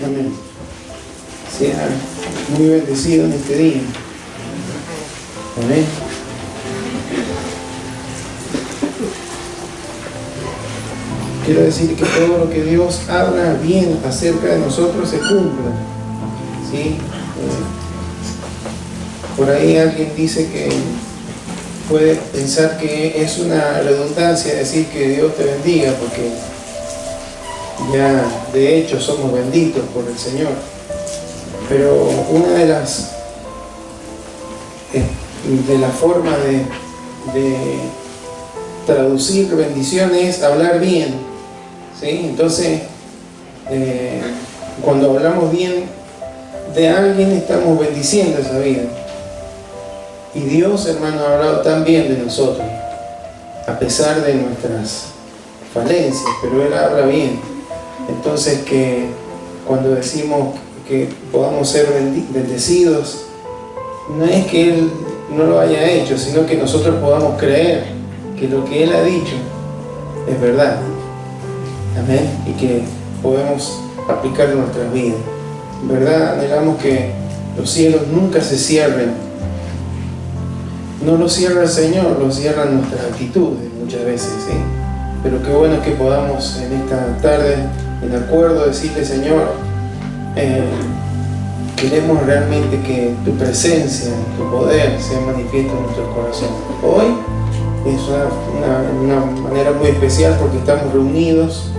Amén. Sea muy bendecido en este día. Amén. Quiero decir que todo lo que Dios habla bien acerca de nosotros se cumpla. ¿Sí? Por ahí alguien dice que puede pensar que es una redundancia decir que Dios te bendiga, porque ya de hecho somos benditos por el Señor. Pero una de las formas de traducir bendición es hablar bien, ¿sí? Entonces, cuando hablamos bien de alguien, estamos bendiciendo esa vida. Y Dios, hermano, ha hablado tan bien de nosotros, a pesar de nuestras falencias, pero Él habla bien. Entonces, que cuando decimos que podamos ser bendecidos, no es que Él no lo haya hecho, sino que nosotros podamos creer que lo que Él ha dicho es verdad. Amén. Y que podemos aplicar en nuestras vidas. En verdad, anhelamos que los cielos nunca se cierren. No lo cierra el Señor, lo cierran nuestras actitudes muchas veces, ¿sí? Pero qué bueno que podamos en esta tarde, en acuerdo, decirle: Señor, queremos realmente que tu presencia, tu poder sea manifiesto en nuestros corazones. Hoy es una manera muy especial porque estamos reunidos,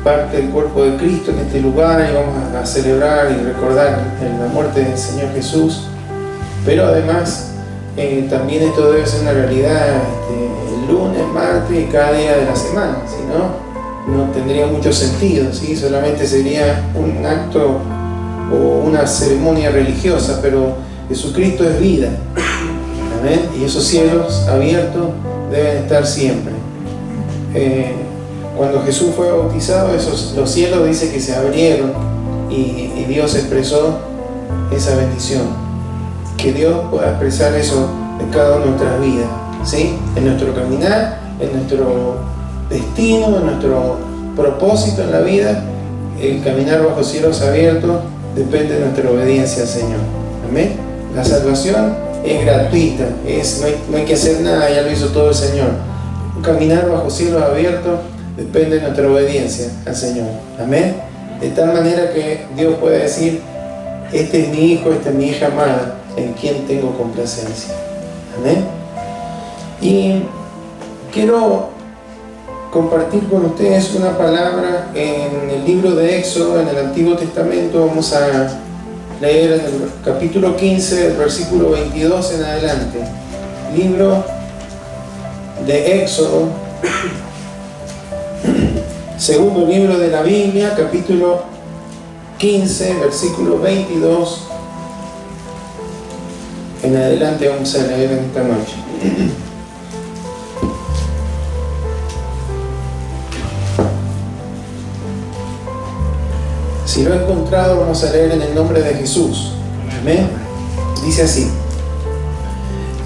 parte del cuerpo de Cristo en este lugar, y vamos a celebrar y recordar la muerte del Señor Jesús. Pero además, también esto debe ser una realidad el lunes, martes y cada día de la semana, si no tendría mucho sentido, ¿sí? Solamente sería un acto o una ceremonia religiosa, pero Jesucristo es vida. Amén. Y esos cielos abiertos deben estar siempre. Cuando Jesús fue bautizado, los cielos dice que se abrieron y Dios expresó esa bendición. Que Dios pueda expresar eso en cada una de nuestras vidas, ¿sí? En nuestro caminar, en nuestro destino, en nuestro propósito en la vida. El caminar bajo cielos abiertos depende de nuestra obediencia al Señor. Amén. La salvación es gratuita, no hay que hacer nada, ya lo hizo todo el Señor. Caminar bajo cielos abiertos depende de nuestra obediencia al Señor. Amén. De tal manera que Dios puede decir: este es mi hijo, esta es mi hija amada, en quien tengo complacencia. Amén. Y quiero compartir con ustedes una palabra en el libro de Éxodo, en el Antiguo Testamento. Vamos a leer en el capítulo 15, el versículo 22 en adelante. Libro de Éxodo, segundo libro de la Biblia, capítulo 15, versículo 22 en adelante. Vamos a leer en esta noche. Si lo he encontrado, vamos a leer en el nombre de Jesús. Amén. Dice así: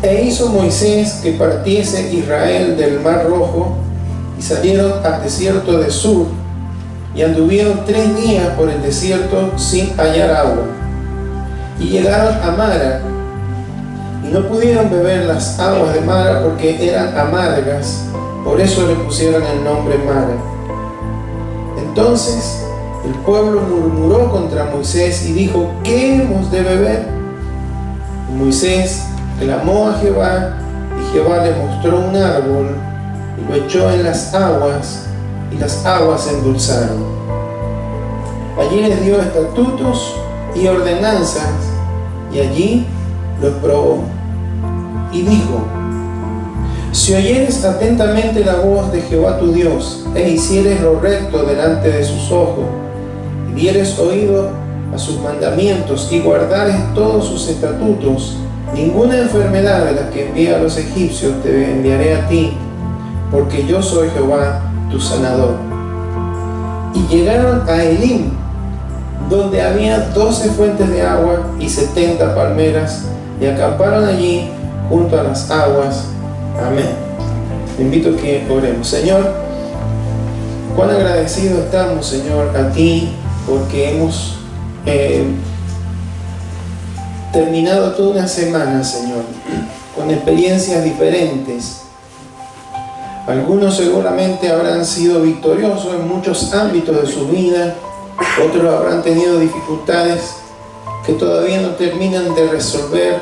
E hizo Moisés que partiese Israel del Mar Rojo, y salieron al desierto de Sur, y anduvieron 3 días por el desierto sin hallar agua. Y llegaron a Mara, y no pudieron beber las aguas de Mara porque eran amargas, por eso le pusieron el nombre Mara. Entonces el pueblo murmuró contra Moisés y dijo: ¿qué hemos de beber? Y Moisés clamó a Jehová, y Jehová le mostró un árbol, y lo echó en las aguas, y las aguas se endulzaron. Allí les dio estatutos y ordenanzas, y allí los probó. Y dijo: si oyeres atentamente la voz de Jehová tu Dios, e hicieres lo recto delante de sus ojos, y dieres oído a sus mandamientos, y guardares todos sus estatutos, ninguna enfermedad de las que envié a los egipcios te enviaré a ti, porque yo soy Jehová tu sanador. Y llegaron a Elim, donde había 12 fuentes de agua y 70 palmeras, y acamparon allí junto a las aguas. Amén. Te invito a que oremos. Señor, Cuán agradecidos estamos, Señor, a ti, porque hemos terminado toda una semana, Señor, con experiencias diferentes. Algunos seguramente habrán sido victoriosos en muchos ámbitos de su vida, otros habrán tenido dificultades que todavía no terminan de resolver.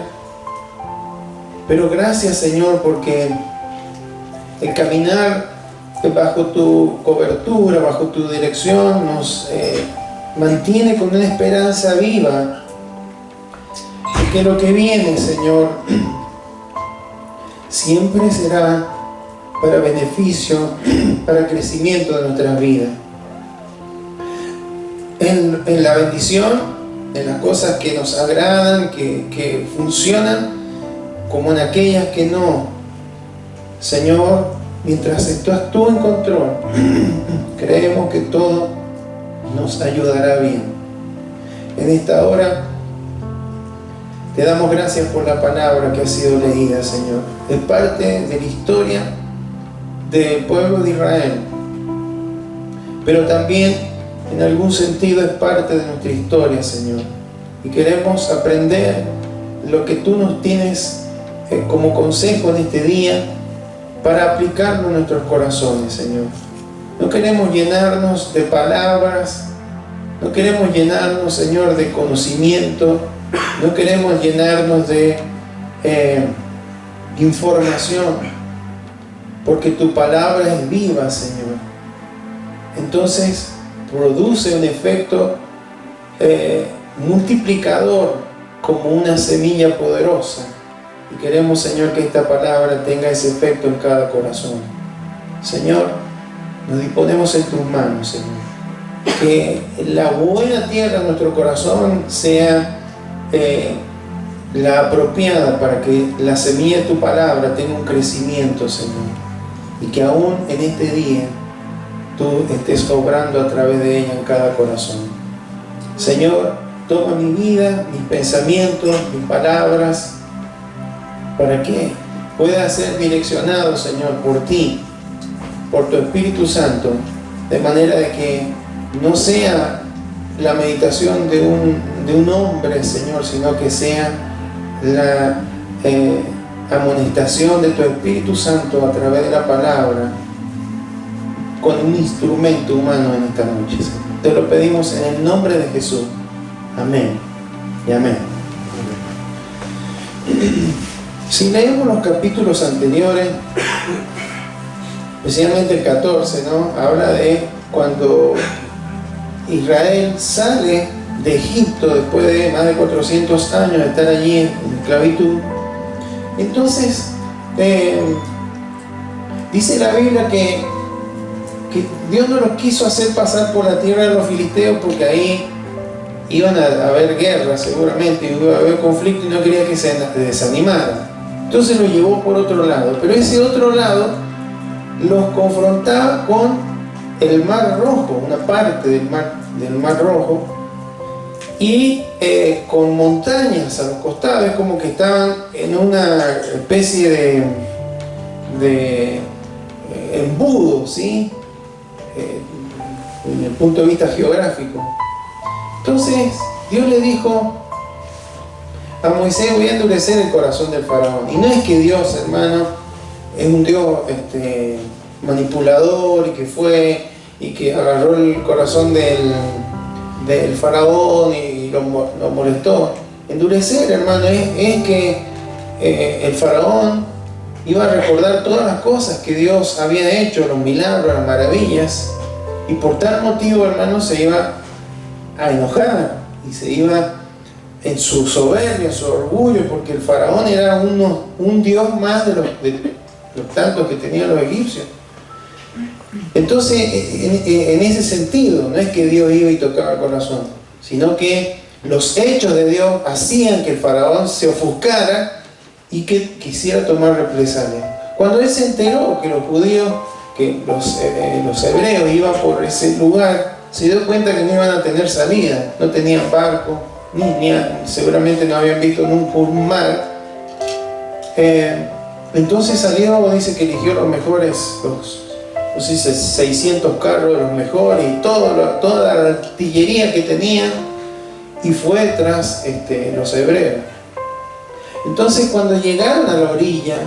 Pero gracias, Señor, porque el caminar bajo tu cobertura, bajo tu dirección, nos mantiene con una esperanza viva de que lo que viene, Señor, siempre será para beneficio, para crecimiento de nuestras vidas. En la bendición, en las cosas que nos agradan, que funcionan, como en aquellas que no. Señor, mientras estás tú en control, creemos que todo nos ayudará bien. En esta hora te damos gracias por la palabra que ha sido leída, Señor. Es parte de la historia del pueblo de Israel, pero también en algún sentido es parte de nuestra historia, Señor. Y queremos aprender lo que tú nos tienes como consejo en este día para aplicarlo en nuestros corazones, Señor. No queremos llenarnos de palabras, no queremos llenarnos, Señor, de conocimiento, no queremos llenarnos de información, porque tu palabra es viva, Señor. Entonces produce un efecto multiplicador como una semilla poderosa. Y queremos, Señor, que esta palabra tenga ese efecto en cada corazón. Señor, nos disponemos en tus manos, Señor. Que la buena tierra de nuestro corazón sea la apropiada para que la semilla de tu palabra tenga un crecimiento, Señor. Y que aún en este día tú estés obrando a través de ella en cada corazón. Señor, toma mi vida, mis pensamientos, mis palabras, para que pueda ser direccionado, Señor, por ti, por tu Espíritu Santo, de manera de que no sea la meditación de un hombre, Señor, sino que sea la amonestación de tu Espíritu Santo a través de la palabra, con un instrumento humano en esta noche, Señor. Te lo pedimos en el nombre de Jesús. Amén y amén. Si leemos los capítulos anteriores, especialmente el 14, ¿no? Habla de cuando Israel sale de Egipto después de más de 400 años de estar allí en esclavitud. Entonces, dice la Biblia que Dios no los quiso hacer pasar por la tierra de los filisteos, porque ahí iban a haber guerra seguramente, iba a haber conflicto, y no quería que se desanimaran. Entonces los llevó por otro lado, pero ese otro lado los confrontaba con el Mar Rojo, una parte del Mar Rojo, y con montañas a los costados. Es como que estaban en una especie de embudo, ¿sí? Desde el punto de vista geográfico. Entonces Dios le dijo a Moisés: voy a endurecer el corazón del faraón. Y no es que Dios, hermano, es un Dios manipulador y que agarró el corazón del faraón y lo molestó. Endurecer, hermano, es que el faraón iba a recordar todas las cosas que Dios había hecho, los milagros, las maravillas, y por tal motivo, hermano, se iba a enojar y se iba en su soberbia, en su orgullo, porque el faraón era un dios más de los tantos que tenían los egipcios. Entonces, en ese sentido, no es que Dios iba y tocaba el corazón, sino que los hechos de Dios hacían que el faraón se ofuscara y que quisiera tomar represalia. Cuando él se enteró que los judíos, que los hebreos iban por ese lugar, se dio cuenta que no iban a tener salida, no tenían barco, seguramente no habían visto nunca un mar. Entonces salió, dice que eligió los mejores, los no sé si 600 carros de los mejores y toda la artillería que tenían, y fue tras los hebreos. Entonces cuando llegaron a la orilla,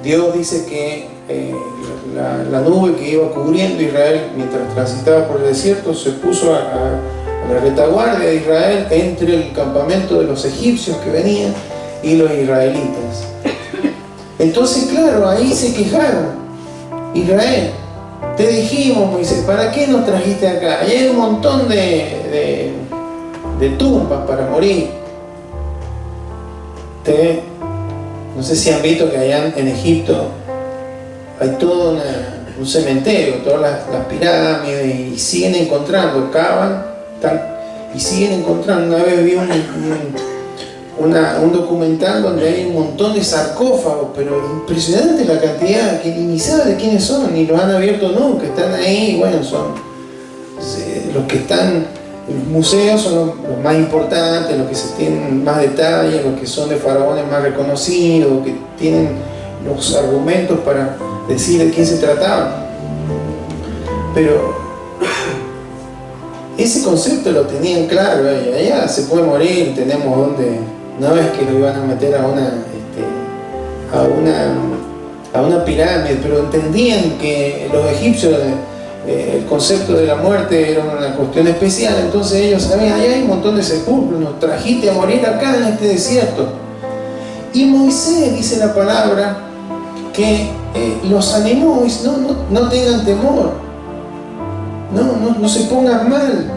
Dios dice que la nube que iba cubriendo Israel mientras transitaba por el desierto se puso a la retaguardia de Israel entre el campamento de los egipcios que venían y los israelitas. Entonces, claro, ahí se quejaron. Israel, te dijimos, Moisés, ¿para qué nos trajiste acá? Allá hay un montón de tumbas para morir. No sé si han visto que allá en Egipto hay todo un cementerio, todas las pirámides, y siguen encontrando, cavan y siguen encontrando. Una vez vi un documental donde hay un montón de sarcófagos, pero impresionante la cantidad, que ni sabe de quiénes son, ni los han abierto nunca, están ahí. Bueno, son los que están en los museos, son los más importantes, los que se tienen más detalles, los que son de faraones más reconocidos, que tienen los argumentos para decir de quién se trataba. Pero ese concepto lo tenían claro. Allá se puede morir, tenemos donde. No es que lo iban a meter a una pirámide, pero entendían que los egipcios el concepto de la muerte era una cuestión especial. Entonces ellos sabían, allá hay un montón de sepulcros, nos trajiste a morir acá en este desierto. Y Moisés, dice la palabra, que los animó y dice, no tengan temor, no se pongan mal.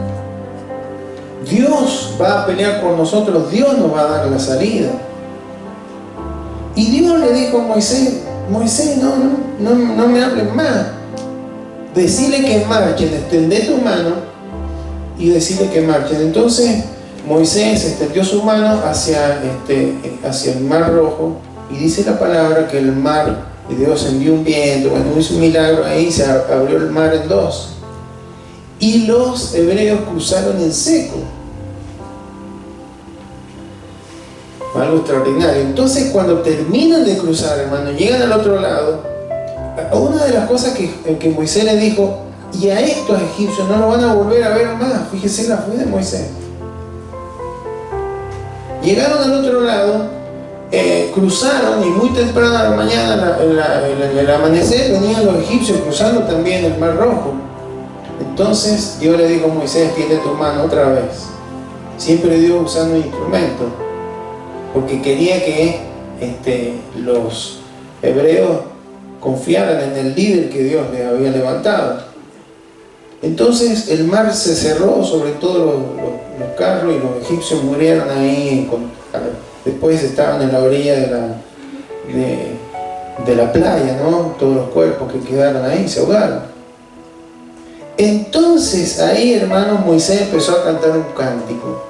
Dios va a pelear por nosotros, Dios nos va a dar la salida. Y Dios le dijo a Moisés, no me hables más. Decile que marchen, extendé tu mano y decile que marchen. Entonces Moisés extendió su mano hacia el mar rojo, y dice la palabra que el mar, y Dios envió un viento, bueno, hizo un milagro ahí, se abrió el mar en dos. Y los hebreos cruzaron en seco. Algo extraordinario. Entonces cuando terminan de cruzar, hermano, llegan al otro lado, una de las cosas que Moisés le dijo, y a estos egipcios no lo van a volver a ver más. Fíjese la fe de Moisés. Llegaron al otro lado, cruzaron, y muy temprano a la mañana, en el amanecer, venían los egipcios cruzando también el mar rojo. Entonces Dios le dijo a Moisés, extiende tu mano otra vez. Siempre Dios usando un instrumento, porque quería que los hebreos confiaran en el líder que Dios les había levantado. Entonces el mar se cerró sobre todos los carros, y los egipcios murieron ahí. Después estaban en la orilla de la playa, ¿no? Todos los cuerpos que quedaron ahí se ahogaron. Entonces ahí, hermanos, Moisés empezó a cantar un cántico,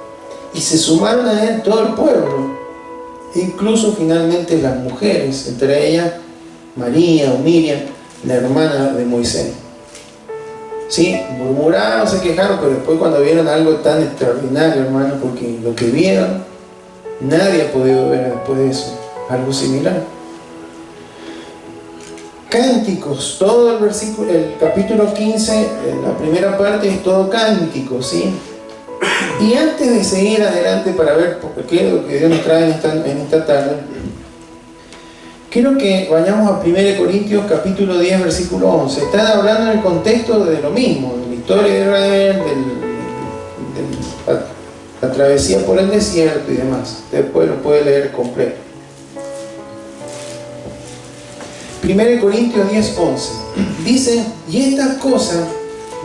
y se sumaron a él todo el pueblo, incluso finalmente las mujeres, entre ellas María o Miriam, la hermana de Moisés. Sí, murmuraron, se quejaron, pero después cuando vieron algo tan extraordinario, hermano, porque lo que vieron, nadie ha podido ver después de eso algo similar. Cánticos, todo el capítulo 15, la primera parte es todo cántico, ¿sí? Y antes de seguir adelante para ver qué es lo que Dios nos trae en esta tarde, quiero que vayamos a 1 Corintios capítulo 10, versículo 11. Están hablando en el contexto de lo mismo, de la historia de Israel, la travesía por el desierto y demás. Después lo puede leer completo. 1 Corintios 10, 11. Dice, y estas cosas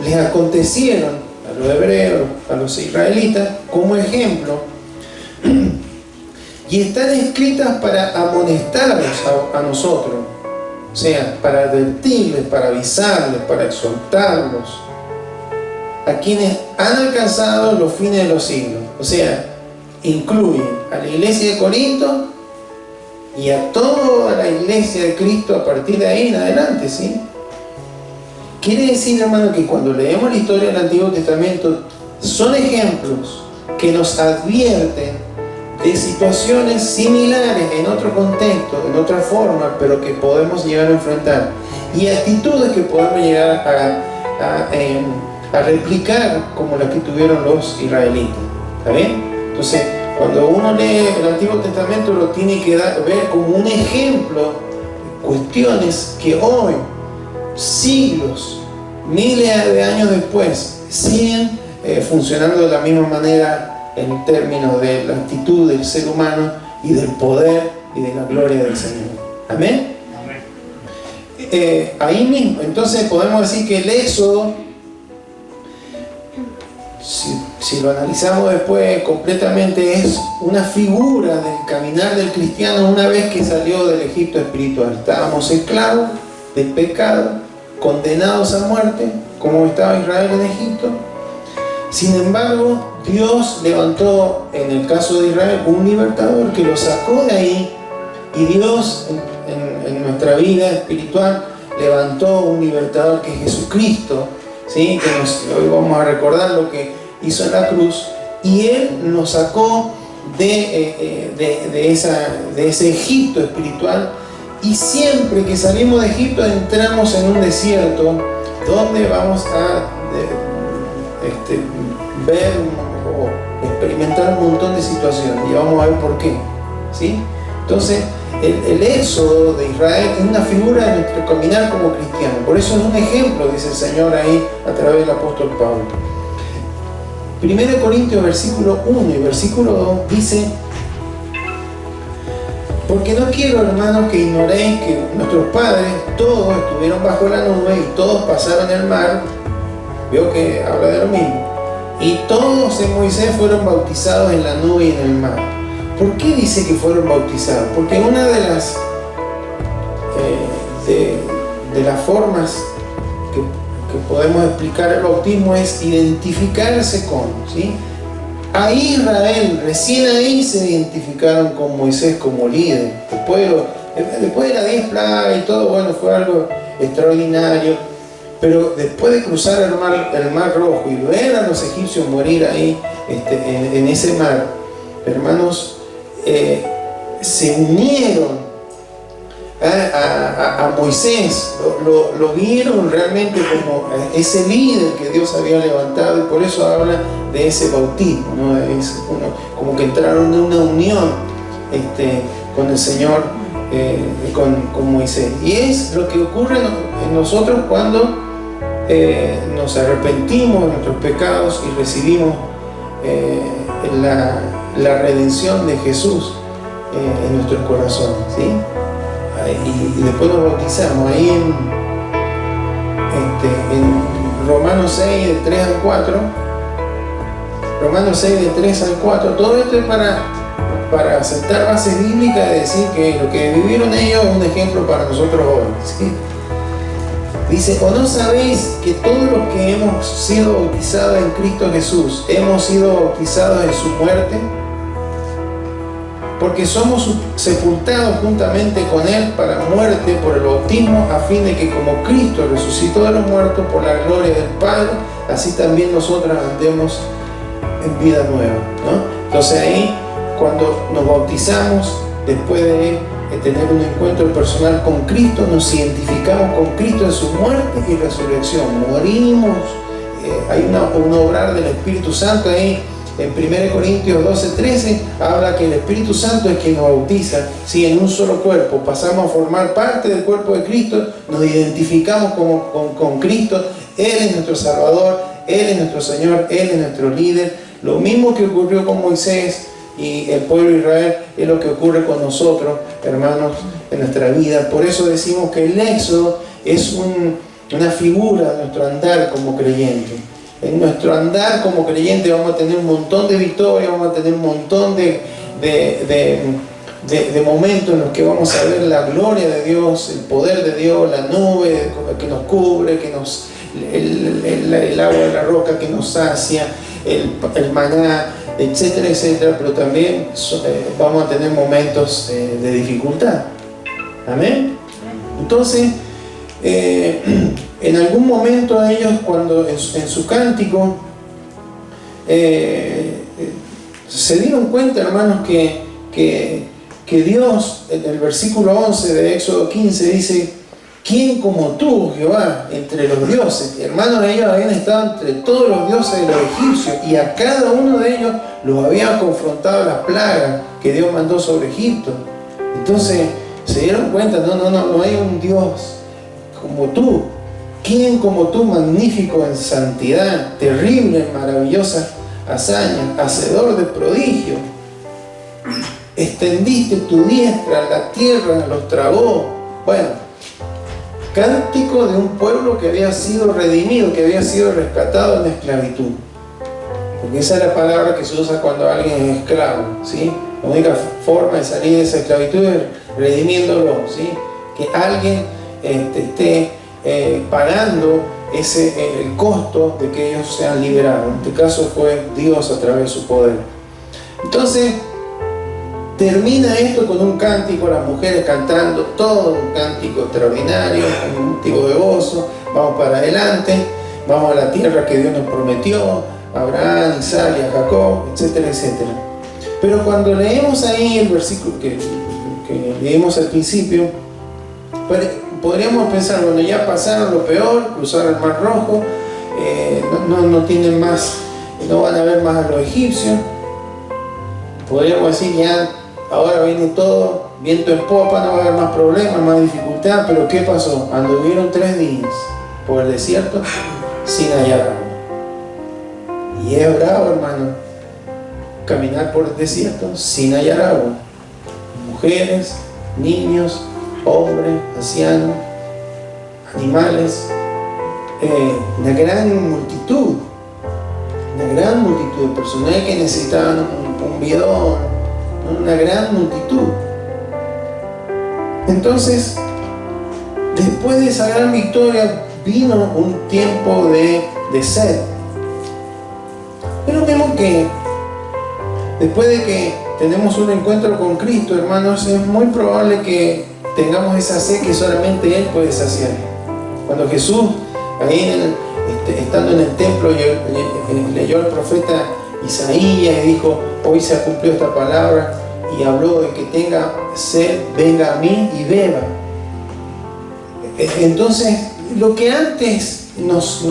les acontecieron a los hebreos, a los israelitas, como ejemplo, y están escritas para amonestarlos a nosotros, o sea, para advertirles, para avisarles, para exhortarlos, a quienes han alcanzado los fines de los siglos. O sea, incluye a la iglesia de Corinto y a toda la iglesia de Cristo a partir de ahí en adelante, ¿sí? Quiere decir, hermano, que cuando leemos la historia del Antiguo Testamento, son ejemplos que nos advierten de situaciones similares en otro contexto, en otra forma, pero que podemos llegar a enfrentar. y actitudes que podemos llegar a replicar como las que tuvieron los israelitas. ¿Está bien? Entonces, cuando uno lee el Antiguo Testamento, lo tiene que ver como un ejemplo, cuestiones que hoy, siglos, miles de años después, siguen funcionando de la misma manera en términos de la actitud del ser humano y del poder y de la gloria del Señor. ¿Amén? Ahí mismo, entonces podemos decir que el Éxodo, si lo analizamos después completamente, es una figura del caminar del cristiano una vez que salió del Egipto espiritual. Estábamos esclavos del pecado, condenados a muerte, como estaba Israel en Egipto. Sin embargo, Dios levantó, en el caso de Israel, un libertador que lo sacó de ahí, y Dios en nuestra vida espiritual levantó un libertador que es Jesucristo, ¿sí? Que hoy vamos a recordar lo que hizo en la cruz, y Él nos sacó de ese Egipto espiritual, y siempre que salimos de Egipto entramos en un desierto donde vamos a ver o experimentar un montón de situaciones, y vamos a ver por qué, ¿sí? Entonces, el éxodo de Israel es una figura de nuestro caminar como cristiano. Por eso es un ejemplo, dice el Señor ahí a través del apóstol Pablo. 1 Corintios versículo 1 y versículo 2 dice: porque no quiero, hermanos, que ignoréis que nuestros padres todos estuvieron bajo la nube y todos pasaron el mar. Veo que habla de lo mismo. Y todos en Moisés fueron bautizados en la nube y en el mar. ¿Por qué dice que fueron bautizados? Porque una de las formas que podemos explicar el bautismo es identificarse con, ¿sí? A Israel, recién ahí se identificaron con Moisés como líder. Después de las 10 plagas y todo, bueno, fue algo extraordinario. Pero después de cruzar el mar Rojo y ver a los egipcios morir ahí en ese mar, hermanos, se unieron a Moisés, lo vieron realmente como ese líder que Dios había levantado, y por eso habla de ese bautismo, ¿no? Como que entraron en una unión con el Señor, con Moisés. Y es lo que ocurre en nosotros cuando nos arrepentimos de nuestros pecados y recibimos la redención de Jesús en nuestros corazones, ¿sí? Y después nos bautizamos ahí en Romanos 6 de 3 al 4. Romanos 6 de 3 al 4. Todo esto es para sentar bases bíblicas, de decir que lo que vivieron ellos es un ejemplo para nosotros hoy, ¿sí? Dice: ¿o no sabéis que todos los que hemos sido bautizados en Cristo Jesús hemos sido bautizados en su muerte? Porque somos sepultados juntamente con Él para muerte por el bautismo, a fin de que como Cristo resucitó de los muertos por la gloria del Padre, así también nosotros andemos en vida nueva, ¿no? Entonces ahí, cuando nos bautizamos, después de tener un encuentro personal con Cristo, nos identificamos con Cristo en su muerte y resurrección. Morimos, hay un obrar del Espíritu Santo ahí. En 1 Corintios 12:13 habla que el Espíritu Santo es quien nos bautiza, ¿sí? En un solo cuerpo. Pasamos a formar parte del cuerpo de Cristo, nos identificamos con Cristo. Él es nuestro Salvador, Él es nuestro Señor, Él es nuestro líder. Lo mismo que ocurrió con Moisés y el pueblo de Israel es lo que ocurre con nosotros, hermanos, en nuestra vida. Por eso decimos que el Éxodo es una figura de nuestro andar como creyente. En nuestro andar como creyente vamos a tener un montón de victorias, vamos a tener un montón de momentos en los que vamos a ver la gloria de Dios, el poder de Dios, la nube que nos cubre, el agua de la roca que nos sacia, el maná, etcétera, etcétera. Pero también vamos a tener momentos de dificultad. Amén. Entonces, en algún momento ellos, cuando en su cántico se dieron cuenta, hermanos, que Dios, en el versículo 11 de Éxodo 15 dice ¿quién como tú, Jehová, entre los dioses? Hermanos, ellos habían estado entre todos los dioses de los egipcios y a cada uno de ellos los había confrontado la plaga que Dios mandó sobre Egipto. Entonces se dieron cuenta, no hay un Dios como tú. ¿Quién como tú, magnífico en santidad, terrible en maravillosas hazañas, hacedor de prodigios? Extendiste tu diestra, la tierra los tragó. Bueno, cántico de un pueblo que había sido redimido, que había sido rescatado de la esclavitud. Porque esa es la palabra que se usa cuando alguien es esclavo, ¿sí? La única forma de salir de esa esclavitud es redimiéndolo, ¿sí? Que alguien esté pagando el costo de que ellos sean liberados. En este caso fue Dios a través de su poder. Entonces, termina esto con un cántico, las mujeres cantando todo un cántico extraordinario, un motivo de gozo. Vamos para adelante, vamos a la tierra que Dios nos prometió, a Abraham, Isaac y a Jacob, etcétera, etcétera. Pero cuando leemos ahí el versículo que leímos al principio, podríamos pensar, bueno, ya pasaron lo peor, cruzaron el Mar Rojo, no tienen más, no van a ver más a los egipcios. Podríamos decir, ya ahora viene todo viento en popa, no va a haber más problemas, más dificultad. Pero ¿qué pasó? Anduvieron 3 días por el desierto sin hallar agua. Y es bravo, hermano, caminar por el desierto sin hallar agua. Mujeres, niños, hombres, ancianos, animales, una gran multitud de personas que necesitaban un bidón, una gran multitud. Entonces, después de esa gran victoria vino un tiempo de sed. Pero vemos que después de que tenemos un encuentro con Cristo, hermanos, es muy probable que tengamos esa sed que solamente Él puede saciar. Cuando Jesús, ahí estando en el templo, leyó al profeta Isaías y dijo: hoy se ha cumplido esta palabra, y habló de que tenga sed, venga a mí y beba. Entonces, lo que antes nos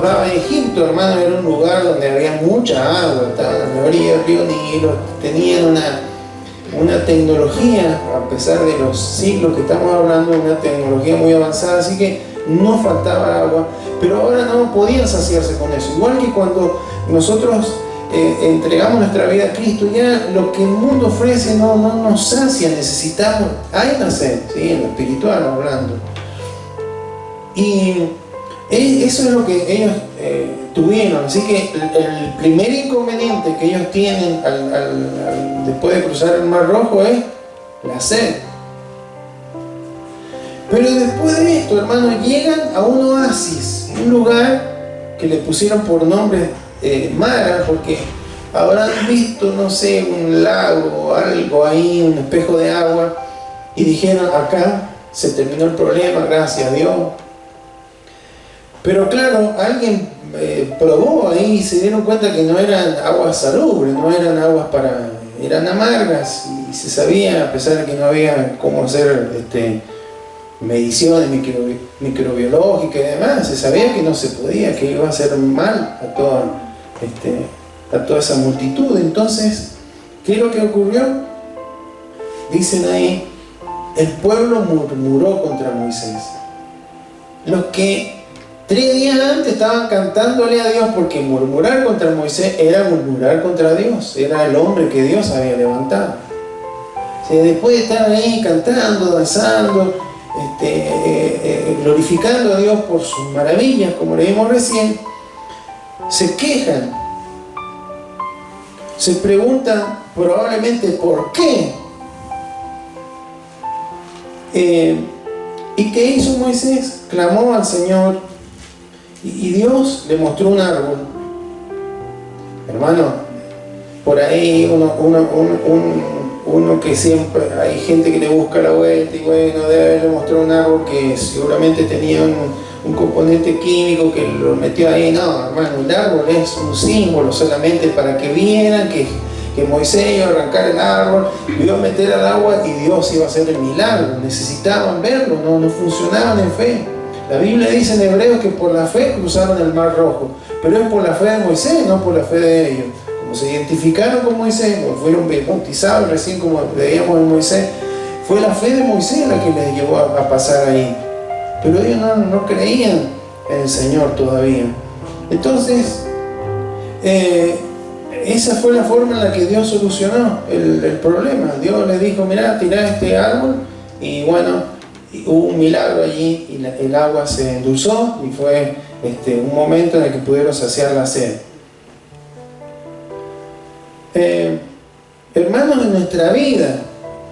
daba Egipto, hermano, era un lugar donde había mucha agua, estaban a la orilla del río Nilo, tenían una tecnología, a pesar de los siglos que estamos hablando, una tecnología muy avanzada, así que no faltaba agua, pero ahora no podían saciarse con eso. Igual que cuando nosotros entregamos nuestra vida a Cristo, ya lo que el mundo ofrece no nos sacia, necesitamos, hay una sed, ¿sí? En lo espiritual hablando. Y eso es lo que ellos tuvieron. Así que el primer inconveniente que ellos tienen después de cruzar el Mar Rojo es la sed. Pero después de esto, hermanos, llegan a un oasis, un lugar que le pusieron por nombre Mara, porque habrán visto, no sé, un lago o algo ahí, un espejo de agua, y dijeron: acá se terminó el problema, gracias a Dios. Pero claro, alguien probó ahí y se dieron cuenta que no eran aguas salubres, no eran aguas eran amargas, y se sabía, a pesar de que no había cómo hacer mediciones microbiológicas y demás, se sabía que no se podía, que iba a hacer mal a toda esa multitud. Entonces, ¿qué es lo que ocurrió? Dicen ahí: el pueblo murmuró contra Moisés. Los que 3 días antes estaban cantándole a Dios, porque murmurar contra Moisés era murmurar contra Dios, era el hombre que Dios había levantado. O sea, después de estar ahí cantando, danzando, glorificando a Dios por sus maravillas, como leímos recién, se quejan, se preguntan probablemente por qué. ¿Y qué hizo Moisés? Clamó al Señor y Dios le mostró un árbol. Hermano, por ahí uno que siempre hay gente que le busca la vuelta, y bueno, debe haberle mostrado un árbol que seguramente tenía un componente químico que lo metió ahí. No, hermano, el árbol es un símbolo solamente para que vieran que que Moisés iba a arrancar el árbol, lo iba a meter al agua y Dios iba a hacer el milagro. Necesitaban verlo, no funcionaban en fe. La Biblia dice en Hebreos que por la fe cruzaron el Mar Rojo, pero es por la fe de Moisés, no por la fe de ellos. Como se identificaron con Moisés, como fueron bautizados recién, como leíamos en Moisés, fue la fe de Moisés la que les llevó a pasar ahí. Pero ellos no creían en el Señor todavía. Entonces, esa fue la forma en la que Dios solucionó el problema. Dios les dijo, mirá, tirá este árbol, y bueno, hubo un milagro allí y el agua se endulzó y fue un momento en el que pudieron saciar la sed. Hermanos, en nuestra vida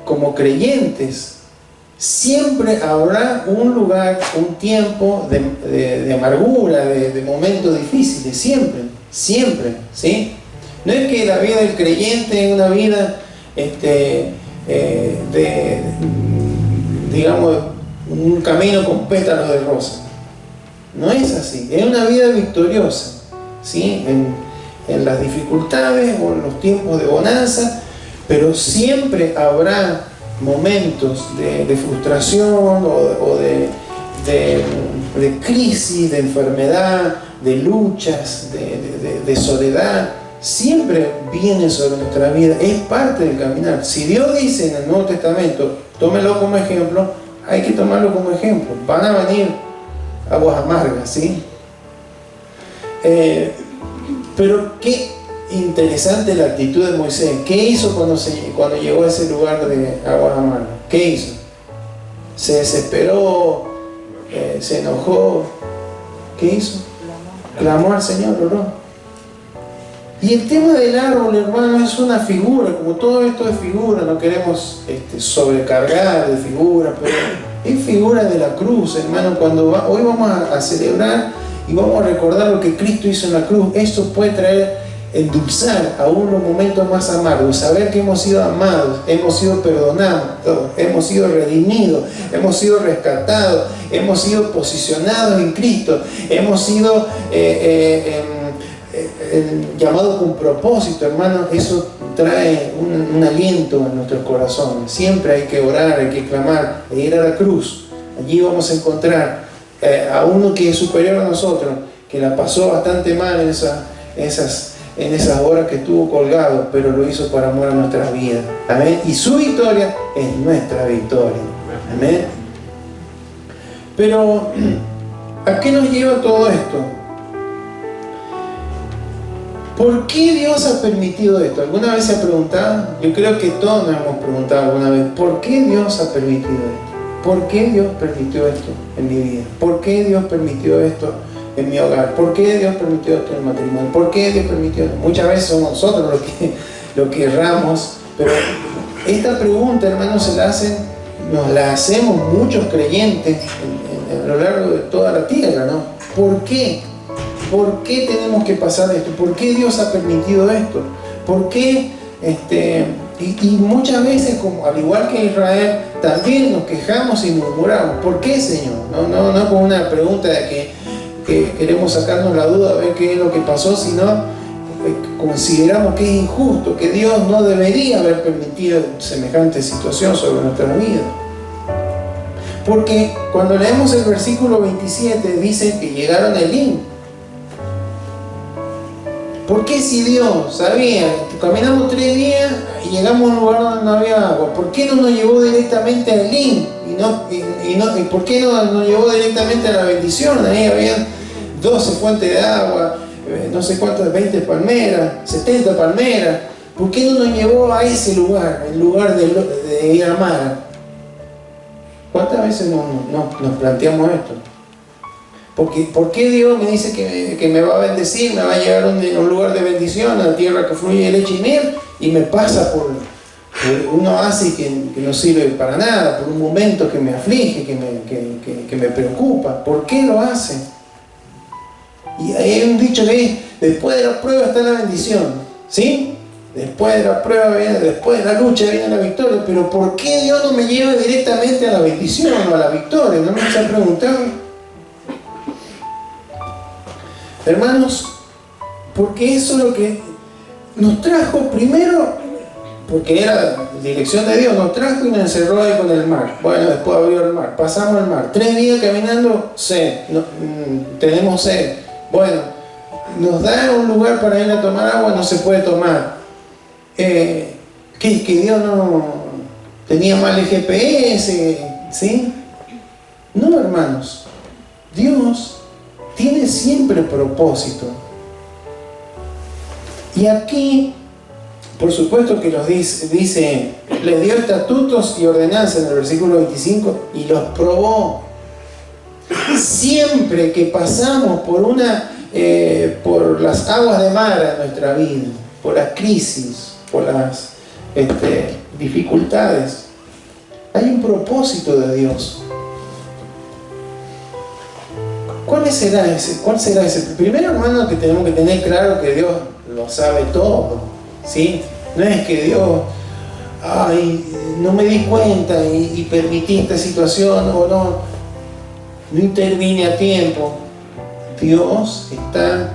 como creyentes siempre habrá un lugar, un tiempo de amargura, de momentos difíciles, siempre, ¿sí? No es que la vida del creyente es una vida digamos, un camino con pétalos de rosa. No es así, es una vida victoriosa, ¿sí? En las dificultades o en los tiempos de bonanza, pero siempre habrá momentos de frustración o de crisis, de enfermedad, de luchas, de soledad. Siempre viene sobre nuestra vida, es parte del caminar. Si Dios dice en el Nuevo Testamento, tómelo como ejemplo, hay que tomarlo como ejemplo. Van a venir aguas amargas, ¿sí? Pero qué interesante la actitud de Moisés. ¿Qué hizo cuando llegó a ese lugar de aguas amargas? ¿Qué hizo? Se desesperó, se enojó. ¿Qué hizo? Clamó al Señor, oró. Y el tema del árbol, hermano, es una figura, como todo esto es figura, no queremos sobrecargar de figuras, pero es figura de la cruz, hermano. Hoy vamos a celebrar y vamos a recordar lo que Cristo hizo en la cruz. Esto puede traer, endulzar aún los momentos más amargos, saber que hemos sido amados, hemos sido perdonados, hemos sido redimidos, hemos sido rescatados, hemos sido posicionados en Cristo, hemos sido llamado con propósito, hermano. Eso trae un aliento en nuestros corazones. Siempre hay que orar, hay que clamar, e ir a la cruz. Allí vamos a encontrar a uno que es superior a nosotros, que la pasó bastante mal en esas horas que estuvo colgado, pero lo hizo por amor a nuestras vidas. Amén. Y su victoria es nuestra victoria. Amén. Pero ¿a qué nos lleva todo esto? ¿Por qué Dios ha permitido esto? ¿Alguna vez se ha preguntado? Yo creo que todos nos hemos preguntado alguna vez, ¿por qué Dios ha permitido esto? ¿Por qué Dios permitió esto en mi vida? ¿Por qué Dios permitió esto en mi hogar? ¿Por qué Dios permitió esto en el matrimonio? ¿Por qué Dios permitió esto? Muchas veces somos nosotros los que erramos, pero esta pregunta, hermanos, nos la hacemos muchos creyentes a lo largo de toda la tierra, ¿no? ¿Por qué? ¿Por qué tenemos que pasar esto? ¿Por qué Dios ha permitido esto? ¿Por qué? Y muchas veces, como al igual que Israel, también nos quejamos y murmuramos. ¿Por qué, Señor? No con una pregunta de que queremos sacarnos la duda, a ver qué es lo que pasó, sino consideramos que es injusto, que Dios no debería haber permitido semejante situación sobre nuestra vida. Porque cuando leemos el versículo 27, dice que llegaron a Elim. ¿Por qué si Dios sabía que caminamos 3 días y llegamos a un lugar donde no había agua? ¿Por qué no nos llevó directamente a Elim? ¿Y por qué no nos llevó directamente a la bendición? Ahí habían 12 fuentes de agua, no sé cuántas, 20 palmeras, 70 palmeras. ¿Por qué no nos llevó a ese lugar, en lugar de ir a Mara? ¿Cuántas veces nos planteamos esto? ¿Por qué Dios me dice que me va a bendecir, me va a llevar a un lugar de bendición, a la tierra que fluye leche y miel, y me pasa por un oasis que no sirve para nada, por un momento que me aflige, que me preocupa? ¿Por qué lo hace? Y hay un dicho que es, después de la prueba está la bendición, ¿sí? Después de la prueba, después de la lucha viene la victoria. Pero ¿por qué Dios no me lleva directamente a la bendición o a la victoria? ¿No me han preguntado? Hermanos, porque eso es lo que nos trajo primero, porque era dirección de Dios, nos trajo y nos encerró ahí con el mar. Bueno, después abrió el mar, pasamos el mar, 3 días caminando, sed, tenemos sed. Bueno, nos da un lugar para ir a tomar agua, no se puede tomar. Que Dios no tenía mal el GPS, ¿sí? No, hermanos, Dios tiene siempre propósito. Y aquí, por supuesto que los dice, les dio estatutos y ordenanzas en el versículo 25 y los probó. Siempre que pasamos por las aguas de mar en nuestra vida, por las crisis, por las dificultades, hay un propósito de Dios. ¿Cuál será ese? Primero, hermano, que tenemos que tener claro que Dios lo sabe todo, ¿sí? No es que Dios, no me di cuenta y permití esta situación o no intervine a tiempo. Dios está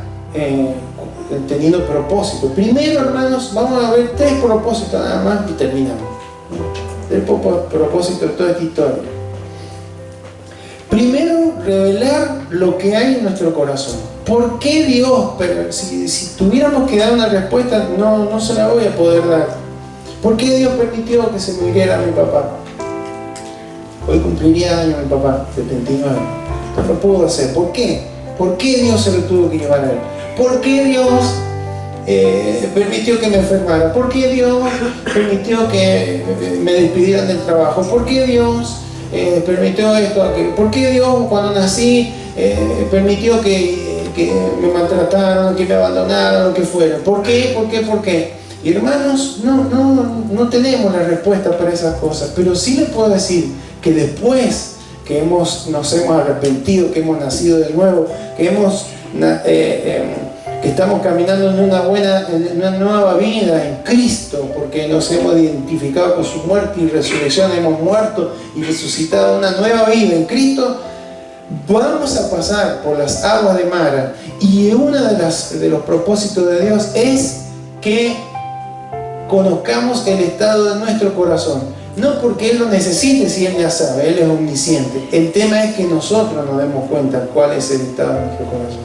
teniendo propósito. Primero, hermanos, vamos a ver 3 propósitos nada más y terminamos. 3 propósitos de toda esta historia. Primero, revelar lo que hay en nuestro corazón. ¿Por qué Dios? Pero si tuviéramos que dar una respuesta, no se la voy a poder dar. ¿Por qué Dios permitió que se muriera mi papá? Hoy cumpliría años mi papá, 79. No lo pudo hacer. ¿Por qué? ¿Por qué Dios se lo tuvo que llevar a él? ¿Por qué Dios permitió que me enfermara? ¿Por qué Dios permitió que me despidieran del trabajo? ¿Por qué Dios permitió esto? ¿Por qué Dios cuando nací permitió que me maltrataran, que me abandonaran, lo que fuera? ¿Por qué? ¿Por qué? ¿Por qué? Y hermanos, no tenemos la respuesta para esas cosas, pero sí les puedo decir que después que nos hemos arrepentido, que hemos nacido de nuevo, que estamos caminando en una nueva vida en Cristo, porque nos hemos identificado con su muerte y resurrección, hemos muerto y resucitado una nueva vida en Cristo, vamos a pasar por las aguas de Mara. Y uno de los propósitos de Dios es que conozcamos el estado de nuestro corazón. No porque Él lo necesite, si Él ya sabe, Él es omnisciente. El tema es que nosotros nos demos cuenta cuál es el estado de nuestro corazón.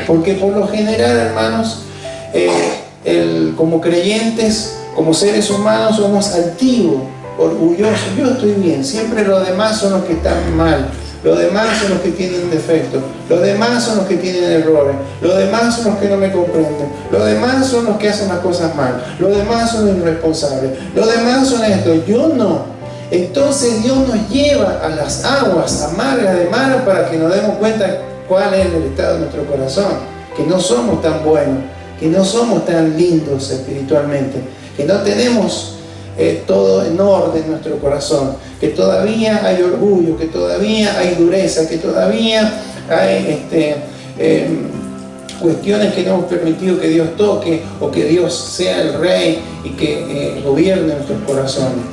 Porque por lo general, hermanos, como creyentes, como seres humanos, somos altivos, orgullosos. Yo estoy bien, siempre los demás son los que están mal. Los demás son los que tienen defectos, los demás son los que tienen errores, los demás son los que no me comprenden, los demás son los que hacen las cosas mal, los demás son los irresponsables, los demás son esto, yo no. Entonces Dios nos lleva a las aguas amargas de Mara para que nos demos cuenta cuál es el estado de nuestro corazón, que no somos tan buenos, que no somos tan lindos espiritualmente, que no tenemos todo en orden en nuestro corazón, que todavía hay orgullo, que todavía hay dureza, que todavía hay cuestiones que no hemos permitido que Dios toque o que Dios sea el Rey y que gobierne nuestros corazones.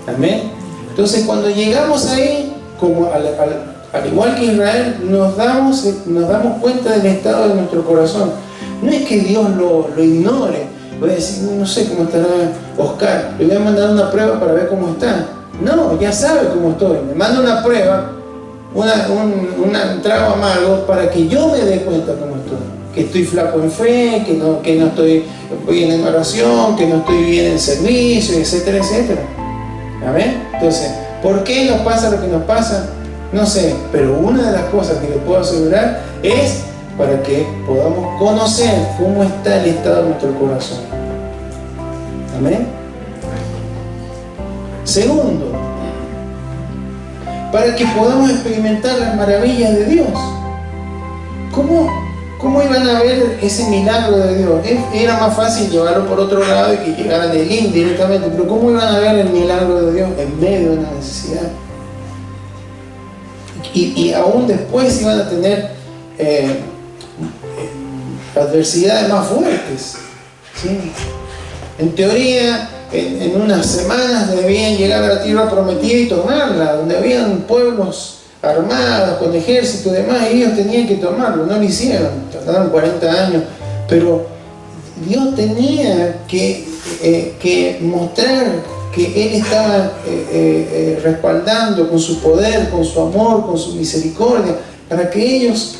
Amén. Entonces, cuando llegamos ahí, como al igual que Israel, nos damos cuenta del estado de nuestro corazón. No es que Dios lo ignore. Voy a decir, no sé cómo estará Oscar, le voy a mandar una prueba para ver cómo está. No, ya sabe cómo estoy. Me manda una prueba, un trago amargo para que yo me dé cuenta cómo estoy. Que estoy flaco en fe, que no estoy bien en oración, que no estoy bien en servicio, etcétera, etcétera. ¿Amén? Entonces, ¿por qué nos pasa lo que nos pasa? No sé, pero una de las cosas que les puedo asegurar es para que podamos conocer cómo está el estado de nuestro corazón. Amén. Segundo, para que podamos experimentar las maravillas de Dios. ¿Cómo iban a ver ese milagro de Dios? Era más fácil llevarlo por otro lado y que llegaran del link directamente, pero ¿cómo iban a ver el milagro de Dios en medio de una necesidad? Y aún después iban a tener adversidades más fuertes, ¿sí? En teoría, en unas semanas debían llegar a la tierra prometida y tomarla, donde habían pueblos armados, con ejército y demás, y ellos tenían que tomarlo. No lo hicieron, tardaron 40 años, pero Dios tenía que mostrar que Él estaba respaldando con su poder, con su amor, con su misericordia, para que ellos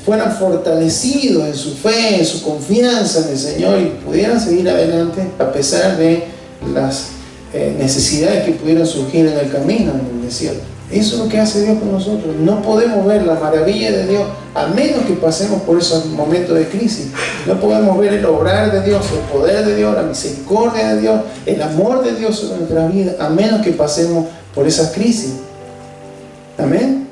fueran fortalecidos en su fe, en su confianza en el Señor y pudieran seguir adelante a pesar de las necesidades que pudieran surgir en el camino, en el desierto. Eso es lo que hace Dios con nosotros. No podemos ver la maravilla de Dios a menos que pasemos por esos momentos de crisis. No podemos ver el obrar de Dios, el poder de Dios, la misericordia de Dios, el amor de Dios en nuestra vida, a menos que pasemos por esas crisis. Amén.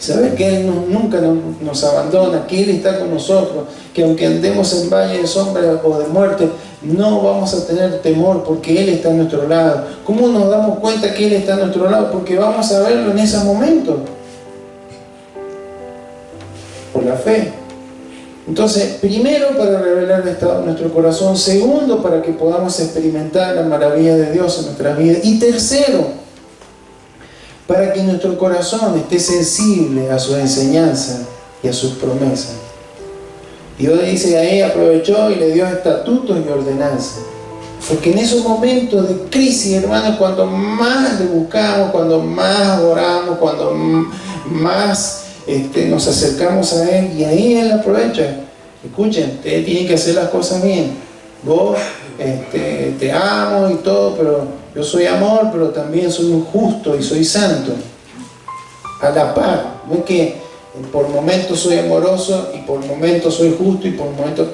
Saber que Él nunca nos abandona, que Él está con nosotros, que aunque andemos en valle de sombra o de muerte, no vamos a tener temor porque Él está a nuestro lado. ¿Cómo nos damos cuenta que Él está a nuestro lado? Porque vamos a verlo en esos momentos. Por la fe. Entonces, primero para revelar el estado de nuestro corazón. Segundo, para que podamos experimentar la maravilla de Dios en nuestras vidas. Y tercero, para que nuestro corazón esté sensible a sus enseñanzas y a sus promesas. Dios dice que ahí aprovechó y le dio estatutos y ordenanzas. Porque en esos momentos de crisis, hermanos, cuando más le buscamos, cuando más oramos, cuando más nos acercamos a Él, y ahí Él aprovecha. Escuchen, ustedes tienen que hacer las cosas bien. Vos te amo y todo, pero yo soy amor, pero también soy un justo y soy santo. A la par. No es que por momentos soy amoroso y por momentos soy justo y por momentos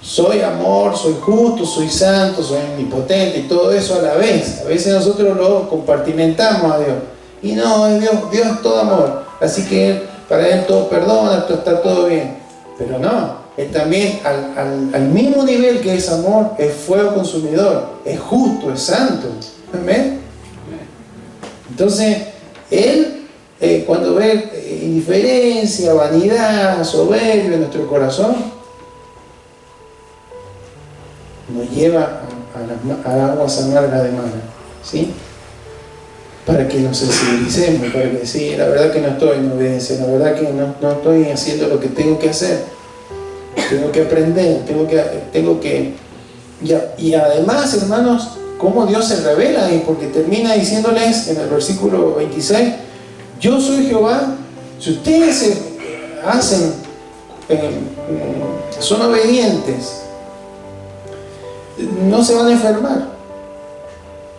soy amor, soy justo, soy santo, soy omnipotente y todo eso a la vez. A veces nosotros lo compartimentamos a Dios. Y no, es Dios es todo amor. Así que para Él todo perdona, está todo bien. Pero no. Él también, al mismo nivel que es amor, es fuego consumidor, es justo, es santo. ¿Amén? Entonces, Él, cuando ve indiferencia, vanidad, soberbia en nuestro corazón, nos lleva a aguas amargas de mar, ¿sí? Para que nos sensibilicemos, para que sí, la verdad que no estoy en obediencia, la verdad que no estoy haciendo lo que tengo que hacer. Tengo que aprender, tengo que... Y además, hermanos, cómo Dios se revela, y porque termina diciéndoles en el versículo 26, yo soy Jehová, si ustedes se hacen, son obedientes, no se van a enfermar,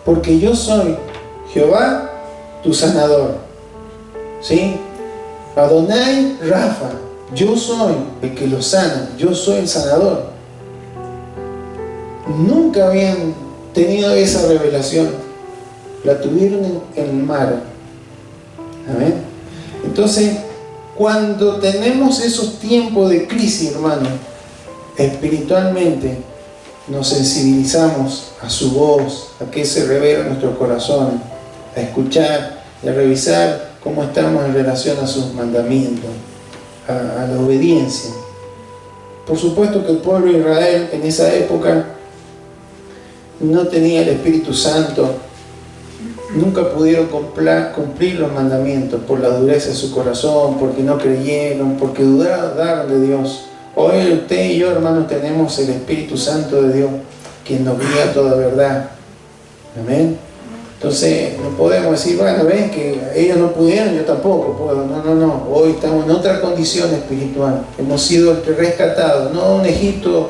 porque yo soy Jehová, tu sanador, ¿sí? Adonai Rafa. Yo soy el que los sana, yo soy el sanador. Nunca habían tenido esa revelación, la tuvieron en el mar. Amén. Entonces, cuando tenemos esos tiempos de crisis, hermano, espiritualmente nos sensibilizamos a su voz, a que se revela en nuestro corazón, a escuchar y a revisar cómo estamos en relación a sus mandamientos, a la obediencia. Por supuesto que el pueblo de Israel en esa época no tenía el Espíritu Santo, nunca pudieron cumplir los mandamientos por la dureza de su corazón, porque no creyeron, porque dudaron de Dios. Hoy usted y yo, hermanos, tenemos el Espíritu Santo de Dios, quien nos guía a toda verdad. Amén. Entonces no podemos decir, bueno, ven que ellos no pudieron, yo tampoco puedo. No. Hoy estamos en otra condición espiritual. Hemos sido rescatados, no un Egipto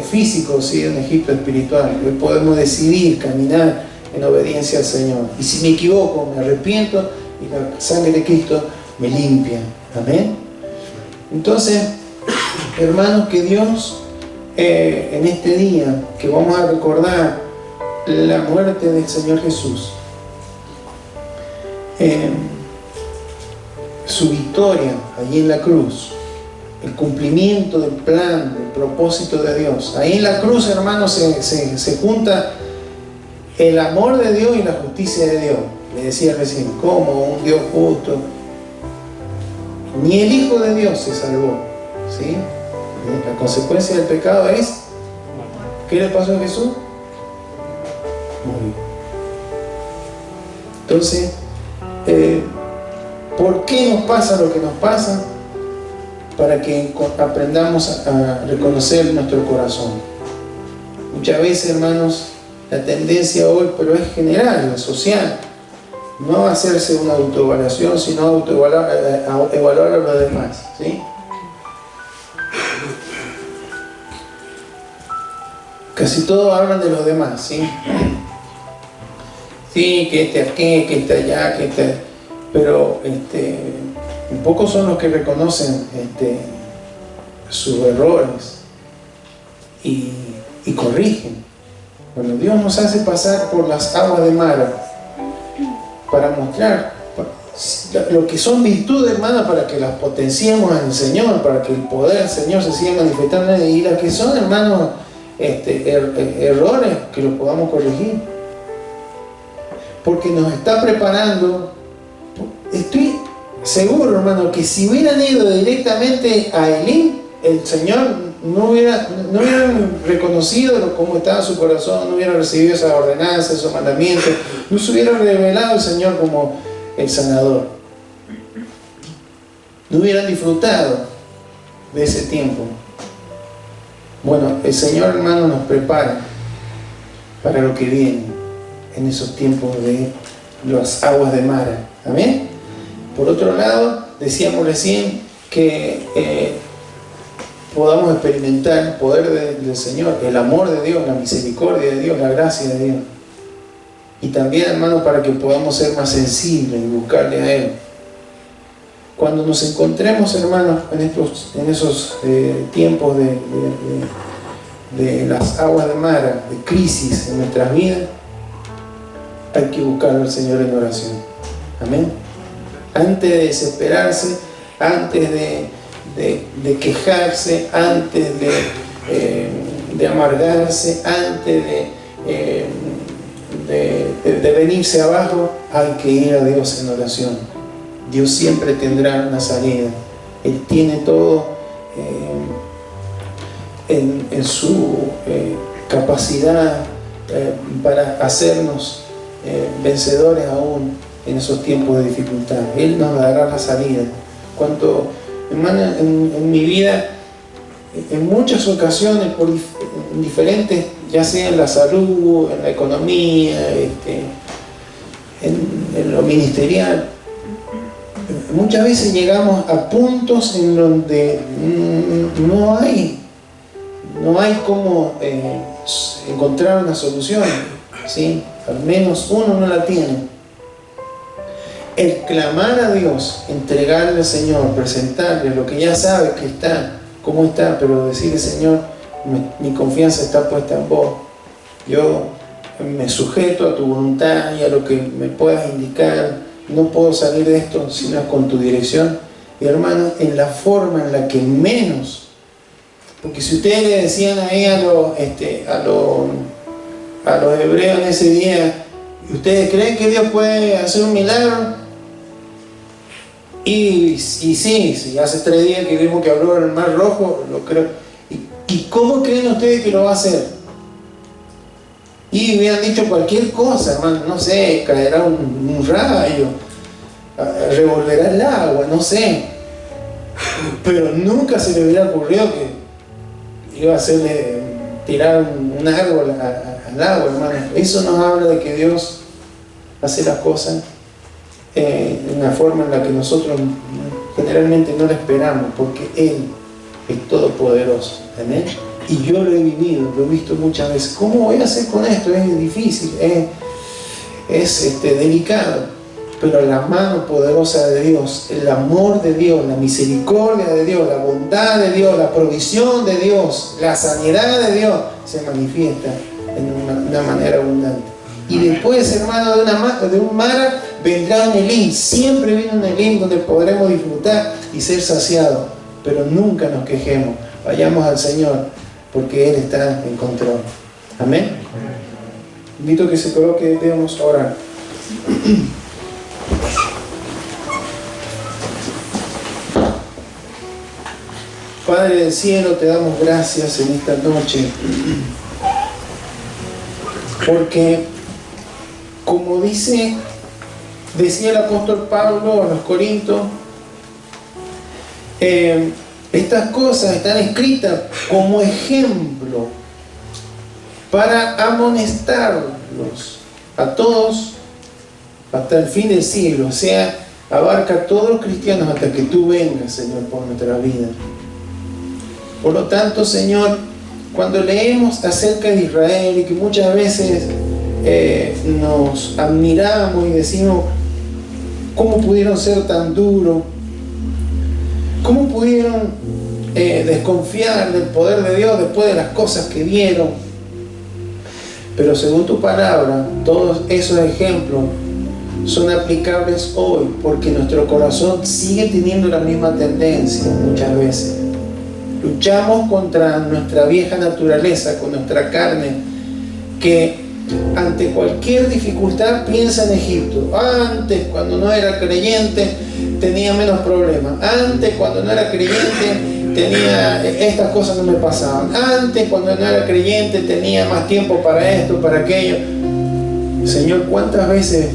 físico, sino un Egipto espiritual. Hoy podemos decidir caminar en obediencia al Señor. Y si me equivoco, me arrepiento y la sangre de Cristo me limpia. Amén. Entonces, hermanos, que Dios en este día que vamos a recordar la muerte del Señor Jesús, su victoria allí en la cruz, el cumplimiento del plan, del propósito de Dios. Ahí en la cruz, hermanos, se junta el amor de Dios y la justicia de Dios. Le decía recién, ¿cómo un Dios justo? Ni el Hijo de Dios se salvó, ¿sí? La consecuencia del pecado es, ¿qué le pasó a Jesús? Murió. Entonces, ¿por qué nos pasa lo que nos pasa? para que aprendamos a reconocer nuestro corazón. Muchas veces, hermanos, la tendencia hoy, pero es general, es social, no hacerse una autoevaluación, sino evaluar a los demás, ¿sí? Casi todos hablan de los demás, ¿sí? Sí, que este aquí, que este allá, que este... Pero pocos son los que reconocen sus errores y corrigen. Bueno, Dios nos hace pasar por las aguas de Mara para mostrar lo que son virtudes, hermanas, para que las potenciemos en el Señor, para que el poder del Señor se siga manifestando, y las que son, hermanos, errores, que los podamos corregir, porque nos está preparando. Estoy seguro, hermano, que si hubieran ido directamente a Elín, el Señor no hubiera reconocido cómo estaba su corazón, no hubiera recibido esas ordenanzas, esos mandamientos, no se hubiera revelado el Señor como el sanador, no hubieran disfrutado de ese tiempo. Bueno, el Señor, hermano, nos prepara para lo que viene en esos tiempos de las aguas de Mara. Amén. Por otro lado, decíamos recién que podamos experimentar el poder del Señor, el amor de Dios, la misericordia de Dios, la gracia de Dios. Y también, hermanos, para que podamos ser más sensibles y buscarle a Él. Cuando nos encontremos, hermanos, en esos tiempos de las aguas de Mara, de crisis en nuestras vidas, hay que buscar al Señor en oración. Amén. Antes de desesperarse, antes de quejarse, antes de amargarse, antes de venirse abajo, hay que ir a Dios en oración. Dios siempre tendrá una salida. Él tiene todo en su capacidad para hacernos vencedores aún en esos tiempos de dificultad. Él nos dará la salida. Cuando, hermano, en mi vida, en muchas ocasiones, por diferentes, ya sea en la salud, en la economía, en lo ministerial, muchas veces llegamos a puntos en donde no hay cómo encontrar una solución, ¿sí? Al menos uno no la tiene. El clamar a Dios, entregarle al Señor, presentarle lo que ya sabe que está, cómo está, pero decirle: Señor, mi confianza está puesta en vos. Yo me sujeto a tu voluntad y a lo que me puedas indicar. No puedo salir de esto sino con tu dirección. Y hermano, en la forma en la que menos, porque si ustedes le decían ahí a los hebreos en ese día: ¿ustedes creen que Dios puede hacer un milagro? Y sí, hace 3 días que vimos que habló en el Mar Rojo, lo creo. ¿Y cómo creen ustedes que lo va a hacer? Y hubieran dicho cualquier cosa, hermano, no sé, caerá un rayo, revolverá el agua, no sé. Pero nunca se le hubiera ocurrido que iba a hacerle tirar un árbol al agua, hermano. Eso nos habla de que Dios hace las cosas en una forma en la que nosotros generalmente no la esperamos, porque Él es todopoderoso. Amén. Y yo lo he vivido, lo he visto muchas veces. ¿Cómo voy a hacer con esto? Es difícil, es delicado, pero la mano poderosa de Dios, el amor de Dios, la misericordia de Dios, la bondad de Dios, la provisión de Dios, la sanidad de Dios se manifiesta en una manera abundante. Y después, hermano, de un Mara vendrá un Elín. Siempre viene un Elín donde podremos disfrutar y ser saciados, pero nunca nos quejemos. Vayamos al Señor, porque Él está en control. Amén. Invito a que se coloque, debemos orar. Padre del cielo, te damos gracias en esta noche, porque como decía el apóstol Pablo a los Corintios, Estas cosas están escritas como ejemplo para amonestarlos a todos hasta el fin del siglo. O sea, abarca a todos los cristianos hasta que tú vengas, Señor, por nuestra vida. Por lo tanto, Señor, cuando leemos acerca de Israel y que muchas veces nos admiramos y decimos, ¿cómo pudieron ser tan duros? ¿Cómo pudieron desconfiar del poder de Dios después de las cosas que vieron? Pero según tu palabra, todos esos ejemplos son aplicables hoy, porque nuestro corazón sigue teniendo la misma tendencia muchas veces. Luchamos contra nuestra vieja naturaleza, con nuestra carne, que ante cualquier dificultad piensa en Egipto. Antes, cuando no era creyente, tenía menos problemas. Antes, cuando no era creyente, estas cosas no me pasaban. Antes, cuando no era creyente, tenía más tiempo para esto, para aquello. Señor, ¿cuántas veces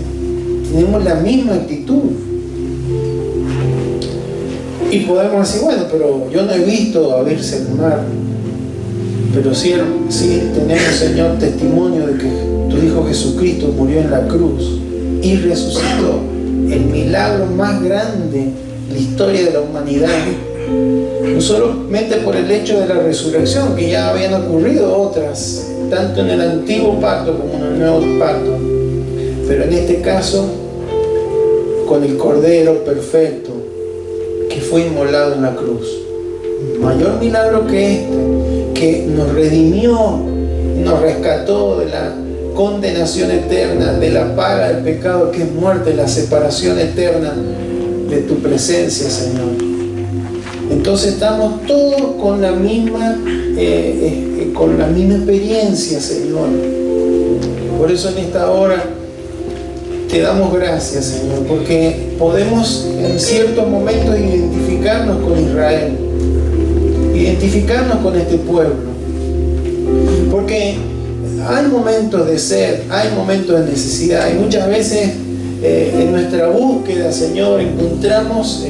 tenemos la misma actitud? Y podemos decir, bueno, pero yo no he visto abrirse el mar. Pero sí tenemos, Señor, testimonio de que tu Hijo Jesucristo murió en la cruz y resucitó. El milagro más grande de la historia de la humanidad. No solamente por el hecho de la resurrección, que ya habían ocurrido otras, tanto en el antiguo pacto como en el nuevo pacto, pero en este caso, con el Cordero perfecto que fue inmolado en la cruz. Mayor milagro que este, que nos redimió, nos rescató de la condenación eterna, de la paga del pecado que es muerte, la separación eterna de tu presencia, Señor. Entonces estamos todos con la misma experiencia, Señor. Por eso en esta hora te damos gracias, Señor, porque podemos en ciertos momentos identificarnos con Israel, identificarnos con este pueblo, porque hay momentos de sed, hay momentos de necesidad, y muchas veces en nuestra búsqueda, Señor, encontramos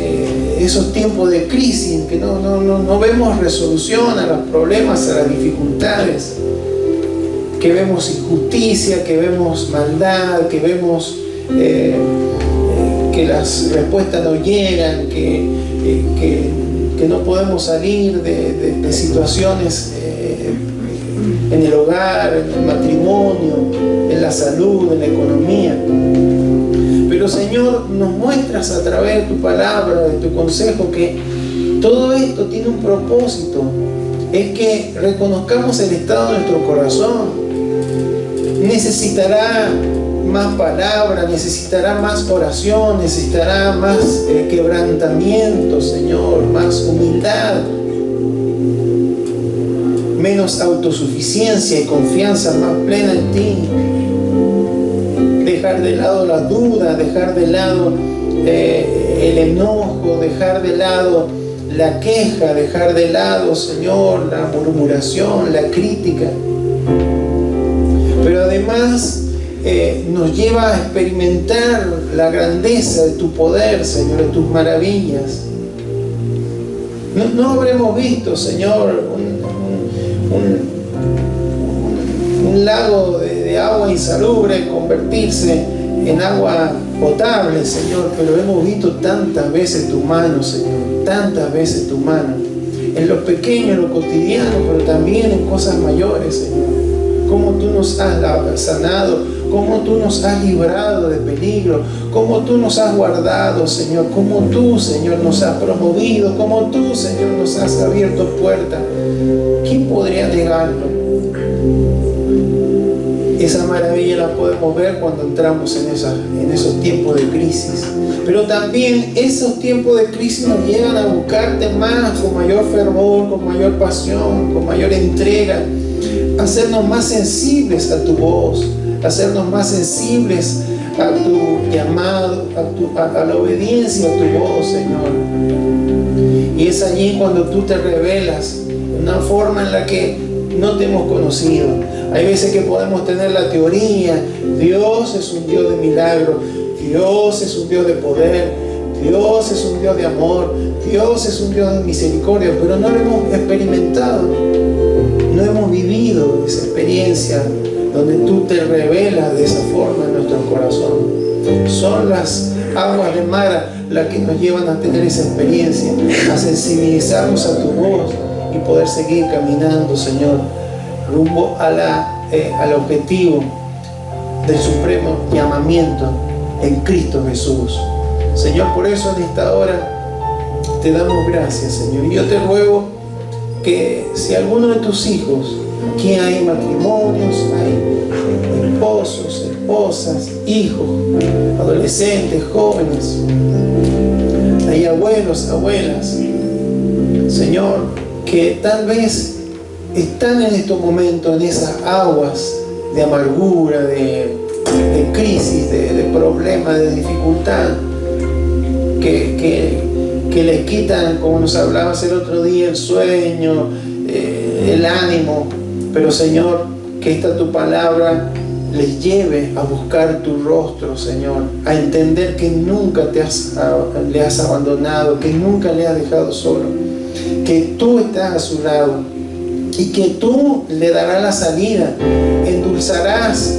esos tiempos de crisis en que no vemos resolución a los problemas, a las dificultades, que vemos injusticia, que vemos maldad, que vemos que las respuestas no llegan, que no podemos salir de situaciones en el hogar, en el matrimonio, en la salud, en la economía. Pero, Señor, nos muestras a través de tu palabra, de tu consejo, que todo esto tiene un propósito. Es que reconozcamos el estado de nuestro corazón. Necesitará más palabra, necesitará más oración, necesitará más quebrantamiento, Señor, más humildad, menos autosuficiencia y confianza más plena en ti. Dejar de lado la duda, dejar de lado el enojo, dejar de lado la queja, dejar de lado, Señor, la murmuración, la crítica. Pero además nos lleva a experimentar la grandeza de tu poder, Señor, de tus maravillas. No habremos visto, Señor, un lago de agua insalubre convertirse en agua potable, Señor, pero hemos visto tantas veces tu mano, Señor, tantas veces tu mano, en lo pequeño, en lo cotidiano, pero también en cosas mayores, Señor. Cómo tú nos has sanado, cómo tú nos has librado de peligro, cómo tú nos has guardado, Señor, cómo tú, Señor, nos has promovido, cómo tú, Señor, nos has abierto puertas. ¿Quién podría negarlo? Esa maravilla la podemos ver cuando entramos en esos tiempos de crisis. Pero también esos tiempos de crisis nos llegan a buscarte más, con mayor fervor, con mayor pasión, con mayor entrega. Hacernos más sensibles a tu voz, hacernos más sensibles a tu llamado, a la obediencia a tu voz, Señor. Y es allí cuando tú te revelas de una forma en la que no te hemos conocido. Hay veces que podemos tener la teoría, Dios es un Dios de milagro, Dios es un Dios de poder, Dios es un Dios de amor, Dios es un Dios de misericordia, pero no lo hemos experimentado, no hemos vivido esa experiencia donde tú te revelas de esa forma en nuestro corazón. Son las aguas de Mara las que nos llevan a tener esa experiencia, a sensibilizarnos a tu voz y poder seguir caminando, Señor, rumbo al objetivo del supremo llamamiento en Cristo Jesús. Señor, por eso en esta hora te damos gracias, Señor. Y yo te ruego que si alguno de tus hijos, aquí hay matrimonios, hay esposos, esposas, hijos, adolescentes, jóvenes, hay abuelos, abuelas, Señor, que tal vez están en estos momentos en esas aguas de amargura, de crisis, de problemas, de dificultad, que les quitan, como nos hablabas el otro día, el sueño, el ánimo. Pero Señor, que esta tu palabra les lleve a buscar tu rostro, Señor, a entender que nunca le has abandonado, que nunca le has dejado solo, que tú estás a su lado y que tú le darás la salida, endulzarás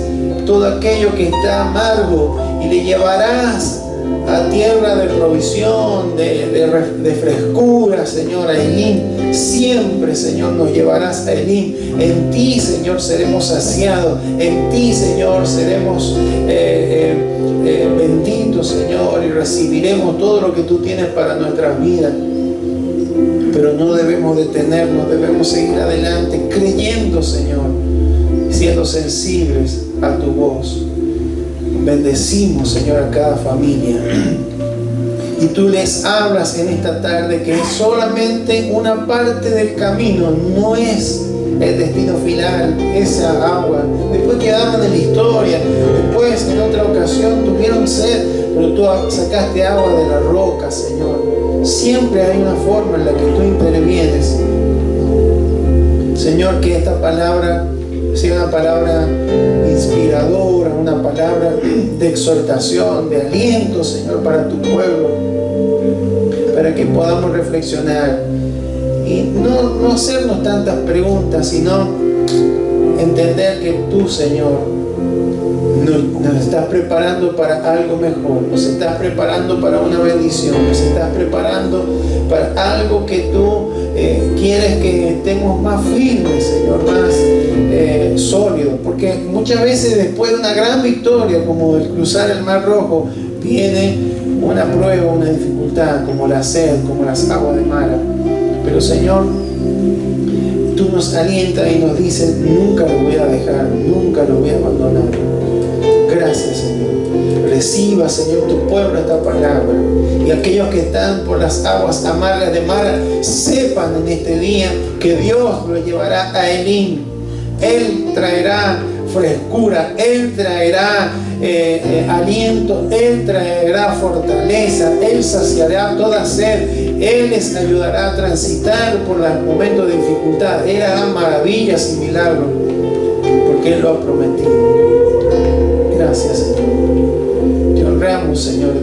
todo aquello que está amargo y le llevarás a tierra de provisión, de frescura, Señor, a Elim. Siempre, Señor, nos llevarás a Elim. En ti, Señor, seremos saciados. En ti, Señor, seremos benditos, Señor, y recibiremos todo lo que tú tienes para nuestras vidas. Pero no debemos detenernos, debemos seguir adelante, creyendo, Señor, siendo sensibles a tu voz. Bendecimos, Señor, a cada familia. Y tú les hablas en esta tarde que es solamente una parte del camino, no es el destino final, esa agua. Después quedaron en la historia, después en otra ocasión tuvieron sed, pero tú sacaste agua de la roca, Señor. Siempre hay una forma en la que tú intervienes. Señor, que esta palabra sea una palabra inspiradora, una palabra de exhortación, de aliento, Señor, para tu pueblo, para que podamos reflexionar y no hacernos tantas preguntas, sino entender que tú, Señor, nos estás preparando para algo mejor, nos estás preparando para una bendición, nos estás preparando para algo que tú quieres que estemos más firmes, Señor, más sólidos, porque muchas veces después de una gran victoria como el cruzar el Mar Rojo viene una prueba, una dificultad, como la sed, como las aguas de Mara. Pero Señor, tú nos alientas y nos dices: nunca lo voy a dejar, nunca lo voy a abandonar. Gracias, Señor. Reciba, Señor, tu pueblo esta palabra. Y aquellos que están por las aguas amargas de Mara, sepan en este día que Dios los llevará a Elim. Él traerá frescura, Él traerá aliento, Él traerá fortaleza, Él saciará toda sed, Él les ayudará a transitar por los momentos de dificultad. Él hará maravillas y milagros, porque Él lo ha prometido. Gracias, Señor. Te honramos, Señor.